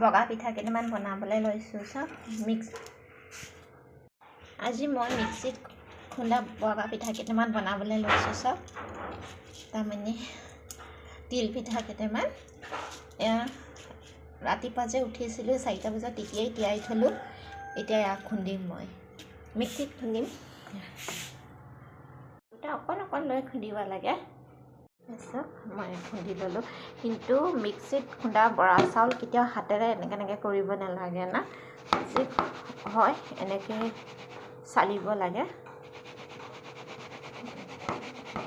বগা পিঠা কেইটামান বনাবলৈ লৈছোঁ চব মিক্স আজি মই মিক্সিত খুন্দা বগা পিঠা কেইটামান বনাবলৈ লৈছোঁ চব তাৰমানে তিল পিঠা কেইটামান ৰাতিপুৱা যে উঠিছিলোঁ 4টা বজাত তেতিয়াই তিয়াই থলোঁ এতিয়া ইয়াক খুন্দিম মই মিক্সিত খুন্দিম এটা অকণ লৈ খুন্দিব লাগে চব মই খুন্দি ল'লোঁ কিন্তু মিক্সিত খুন্দা বৰা চাউল কেতিয়াও হাতেৰে এনেকৈ কৰিব নালাগে না মিক্সিত হয় এনেকৈ চালিব লাগে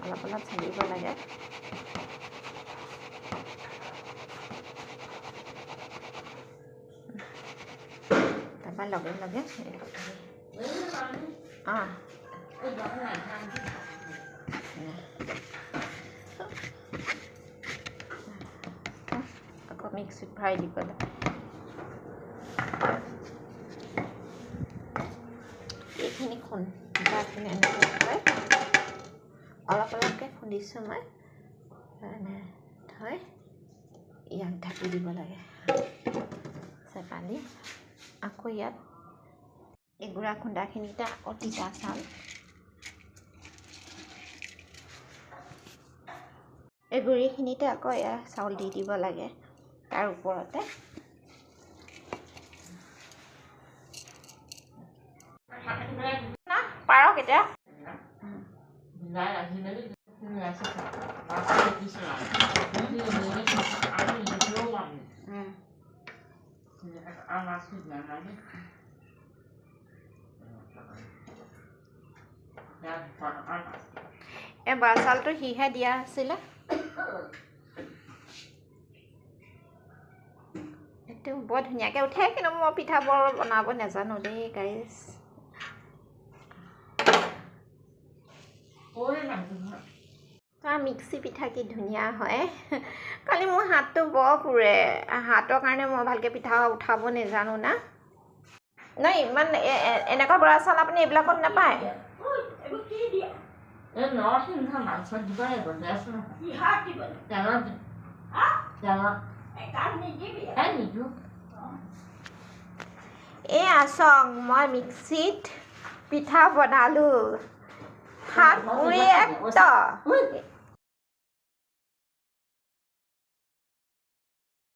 অলপ চালিব লাগে তাৰপৰা লগে আকৌ মিক্সিত ভৰাই দিব লাগে এইখিনি খুন্দাখিনি এনেকৈ অলপকৈ খুন্দিছোঁ মই থৈ ইয়াক ঢাকি দিব লাগে চেপা দি আকৌ ইয়াত এই গুড়া খুন্দাখিনিতে আকৌ তিতা চাউল এই গুড়িখিনিতে আকৌ ইয়াৰ চাউল দি দিব লাগে তাৰ ওপৰতে পাৰক এতিয়া এই বৰা চাউলটো সিহে দিয়া আছিলে এইটো বৰ ধুনীয়াকৈ উঠে কিন্তু মই পিঠা বৰ বনাব নাজানো দেই গাইজ মিক্সি পিঠা কি ধুনীয়া হয় খালি মোৰ হাতটো বৰ পুৰে হাতৰ কাৰণে মই ভালকৈ পিঠা উঠাব নাজানো না নাই ইমান এনেকুৱা বৰা চাউল আপুনি এইবিলাকত নাপায় এয়া চাওক মই মিক্সিত পিঠা বনালোঁ হাত পুৰি একদম